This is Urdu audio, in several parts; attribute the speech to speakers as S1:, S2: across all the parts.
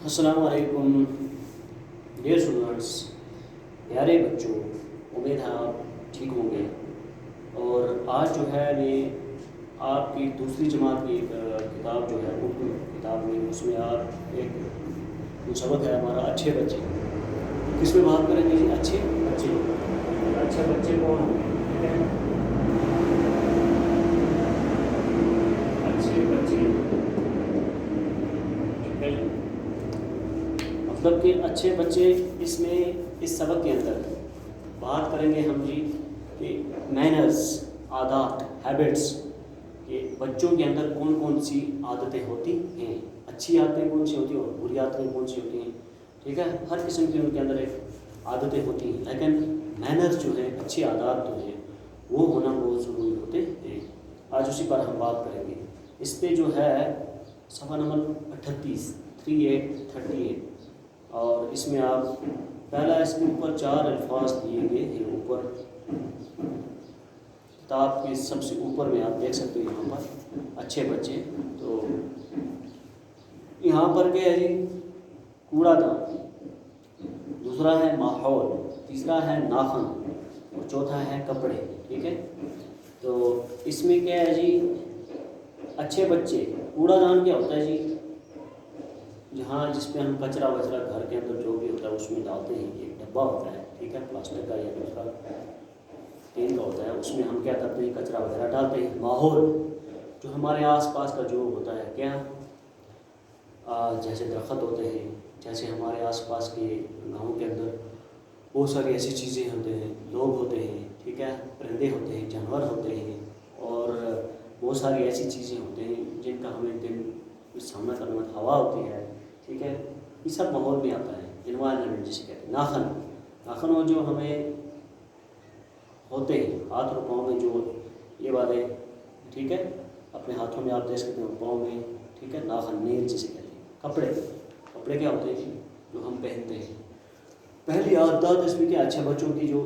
S1: السلام علیکم ڈیئر اسٹوڈنٹس، پیارے بچوں، امید ہے آپ ٹھیک ہوں گے۔ اور آج جو ہے میں آپ کی دوسری جماعت کی ایک کتاب جو ہے اردو کتاب میں، اس میں آپ ایک سبق ہے ہمارا اچھے بچے۔ کس میں بات کریں گے جی؟ اچھے بچے۔ اچھے بچے کون ہیں؟ اچھے بچے مطلب کہ اچھے بچے، اس میں اس سبق کے اندر بات کریں گے ہم جی کہ مینرز، عادات، ہیبٹس، کہ بچوں کے اندر کون کون سی عادتیں ہوتی ہیں، اچھی عادتیں کون سی ہوتی ہیں اور بری عادتیں کون سی ہوتی ہیں۔ ٹھیک ہے، ہر قسم کی ان کے اندر ایک عادتیں ہوتی ہیں، لیکن مینرز جو ہے، اچھی عادات جو ہیں، وہ ہونا بہت ضروری ہوتے ہیں۔ آج اسی پر ہم بات کریں گے۔ اس پہ جو ہے صفحہ نمبر 38 اور اس میں آپ پہلا، اس کے اوپر 4 الفاظ دیے گئے ہیں اوپر کتاب کے سب سے اوپر میں آپ دیکھ سکتے ہیں یہاں پر اچھے بچے۔ تو یہاں پر کیا ہے جی؟ کوڑا دان، دوسرا ہے ماحول، تیسرا ہے ناخن اور چوتھا ہے کپڑے۔ ٹھیک ہے، تو اس میں کیا ہے جی؟ اچھے بچے، کوڑا دان کیا ہوتا ہے جی؟ جہاں جس پہ ہم کچرا وچرا گھر کے اندر جو بھی ہوتا ہے اس میں ڈالتے ہیں، ایک ڈبہ ہوتا ہے، ٹھیک ہے، پلاسٹک کا یا دوسرا ٹین کا ہوتا ہے، اس میں ہم کیا کرتے ہیں؟ کچرا وغیرہ ڈالتے ہیں۔ ماحول، جو ہمارے آس پاس کا جو ہوتا ہے، کیا جیسے درخت ہوتے ہیں، جیسے ہمارے آس پاس کے گاؤں کے اندر بہت ساری ایسی چیزیں ہوتے ہیں، لوگ ہوتے ہیں، ٹھیک ہے، پرندے ہوتے ہیں، جانور ہوتے ہیں، اور بہت ساری ایسی چیزیں ہوتے ہیں جن کا ہمیں دن میں سامنا کرنا، ہوا ہوتی ہے، ٹھیک ہے، یہ سب ماحول میں آتا ہے، انوائرمنٹ جسے کہتے ہیں۔ ناخن وہ جو ہمیں ہوتے ہیں ہاتھ اور پاؤں میں، جو یہ والے، ٹھیک ہے، اپنے ہاتھوں میں آپ دیکھ سکتے ہیں، پاؤں میں، ٹھیک ہے، ناخن، نیل جسے کہتے ہیں۔ کپڑے کیا ہوتے ہیں جی؟ جو ہم پہنتے ہیں۔ پہلی عادت اس میں کیا؟ اچھے بچوں کی جو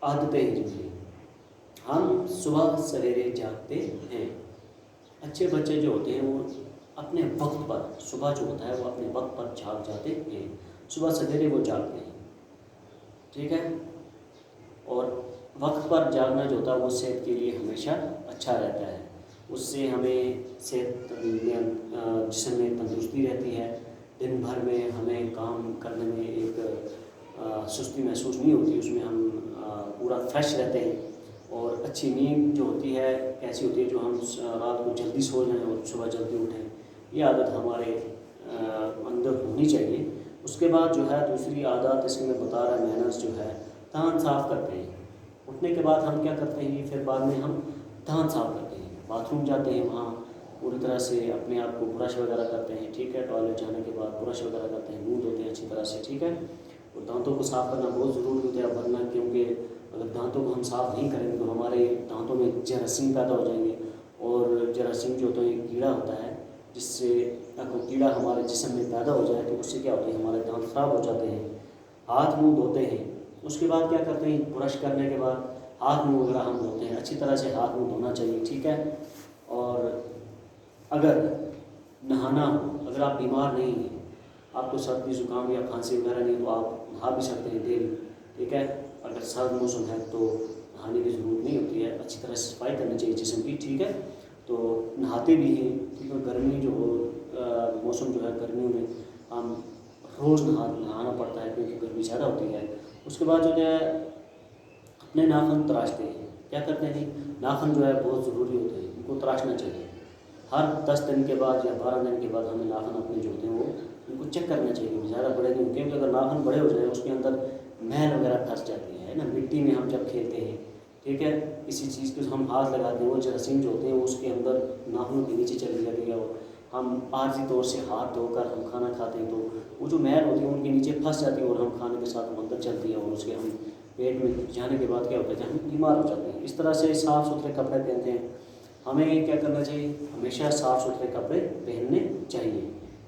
S1: عادتیں ہیں جی، ہم صبح سویرے جاگتے ہیں۔ اچھے بچے جو ہوتے ہیں وہ اپنے وقت پر، صبح جو ہوتا ہے وہ اپنے وقت پر جاگ جاتے ہیں، صبح سویرے وہ جاگتے ہیں، ٹھیک ہے۔ اور وقت پر جاگنا جو ہوتا ہے وہ صحت کے لیے ہمیشہ اچھا رہتا ہے، اس سے ہمیں صحت جسم میں تندرستی رہتی ہے، دن بھر میں ہمیں کام کرنے میں ایک سستی محسوس نہیں ہوتی، اس میں ہم پورا فریش رہتے ہیں۔ اور اچھی نیند جو ہوتی ہے ایسی ہوتی ہے جو ہم رات کو جلدی سو جائیں اور صبح جلدی اٹھیں، یہ عادت ہمارے اندر ہونی چاہیے۔ اس کے بعد جو ہے دوسری عادت اس میں بتا رہا ہے، مینرز جو ہے، دانت صاف کرتے ہیں۔ اٹھنے کے بعد ہم کیا کرتے ہیں؟ پھر بعد میں ہم دانت صاف کرتے ہیں، باتھ روم جاتے ہیں، وہاں پوری طرح سے اپنے آپ کو برش وغیرہ کرتے ہیں، ٹھیک ہے، ٹوائلٹ جانے کے بعد برش وغیرہ کرتے ہیں، منہ دھوتے ہیں اچھی طرح سے، ٹھیک ہے۔ اور دانتوں کو صاف کرنا بہت ضروری ہوتا ہے، ورنہ کیونکہ اگر دانتوں کو ہم صاف نہیں کریں گے تو ہمارے دانتوں میں جراثیم پیدا ہو جائیں گے، اور جراثیم جو ہوتا ہے ایک کیڑا ہوتا ہے، جس سے اگر کیڑا ہمارے جسم میں پیدا ہو جائے تو اس سے کیا ہوتا ہے؟ ہمارے دانت خراب ہو جاتے ہیں۔ ہاتھ منہ دھوتے ہیں، اس کے بعد کیا کرتے ہیں؟ برش کرنے کے بعد ہاتھ منہ وغیرہ ہم دھوتے ہیں، اچھی طرح سے ہاتھ منہ دھونا چاہیے، ٹھیک ہے۔ اور اگر نہانا ہو، اگر آپ بیمار نہیں ہیں، آپ کو سردی زکام یا کھانسی وغیرہ نہیں تو آپ نہا بھی سکتے ہیں ڈیلی، ٹھیک ہے۔ اگر سرد موسم ہے تو نہانے کی ضرورت نہیں ہوتی ہے، اچھی طرح سے صفائی کرنی چاہیے جسم کی، ٹھیک ہے۔ تو نہاتے بھی ہیں، کیونکہ گرمی جو موسم جو ہے، گرمیوں میں ہم روز نہانا پڑتا ہے کیونکہ گرمی زیادہ ہوتی ہے۔ اس کے بعد جو ہے اپنے ناخن تراشتے ہیں، کیا کرتے ہیں؟ ناخن جو ہے بہت ضروری ہوتے ہیں، ان کو تراشنا چاہیے۔ ہر 10 دن کے بعد یا 12 دن کے بعد ہمیں ناخن اپنے جو ہوتے ہیں وہ ان کو چیک کرنا چاہیے کہ زیادہ بڑے نہیں، کیونکہ اگر ناخن بڑے ہو جائیں اس کے اندر میل وغیرہ پھنس جاتی ہے نا، مٹی میں ہم جب کھیلتے ہیں، ٹھیک ہے، کسی چیز کو ہم ہاتھ لگاتے ہیں، وہ جراثیم جو ہوتے ہیں وہ اس کے اندر ناخنوں کے نیچے چلی جاتی ہے، ہم عارضی طور سے ہاتھ دھو کر ہم کھانا کھاتے ہیں تو وہ جو میل ہوتی ہے ان کے نیچے پھنس جاتی ہے اور ہم کھانے کے ساتھ اندر چلتی ہے، اور اس کے ہم پیٹ میں جانے کے بعد کیا ہوتا ہے؟ ہم بیمار ہو جاتے ہیں۔ اس طرح سے صاف ستھرے کپڑے پہنتے ہیں، ہمیں کیا کرنا چاہیے؟ ہمیشہ صاف ستھرے کپڑے پہننے چاہیے،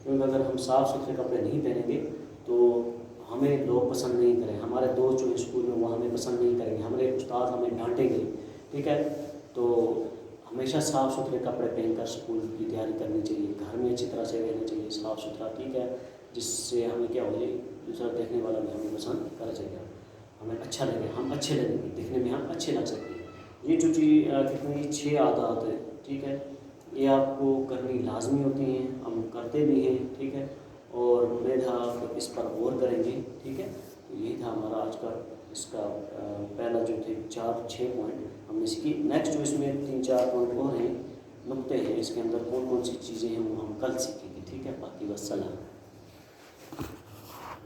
S1: کیونکہ اگر ہم صاف ستھرے کپڑے نہیں پہنیں گے تو ہمیں لوگ پسند نہیں کریں، ہمارے دوست جو اسکول میں وہ ہمیں پسند نہیں کریں گے، ہمارے استاد ہمیں ڈانٹیں گے، ٹھیک ہے۔ تو ہمیشہ صاف ستھرے کپڑے پہن کر اسکول کی تیاری کرنی چاہیے، گھر میں اچھی طرح سے رہنا چاہیے صاف ستھرا، ٹھیک ہے، جس سے ہمیں کیا ہو جائے دوسرا دیکھنے والا بھی ہمیں پسند کر جائے گا، ہمیں اچھا لگے، ہم اچھے لگیں گے، دیکھنے میں ہم اچھے لگ سکتے ہیں۔ یہ جو چیز کتنی 6 عادات ہے، ٹھیک ہے، یہ آپ کو کرنی لازمی ہوتی ہیں، ہم کرتے بھی ہیں، ٹھیک ہے، اور امید ہے آپ اس پر غور کریں گے، ٹھیک ہے۔ یہی تھا ہمارا آج کا اس کا پہلا جو تھے 6 پوائنٹ ہم نے سیکھی۔ نیکسٹ جو اس میں 3-4 پوائنٹ اور ہیں، نقطے ہیں، اس کے اندر کون کون سی چیزیں ہیں وہ ہم کل سیکھیں گے، ٹھیک ہے، باقی والسلام۔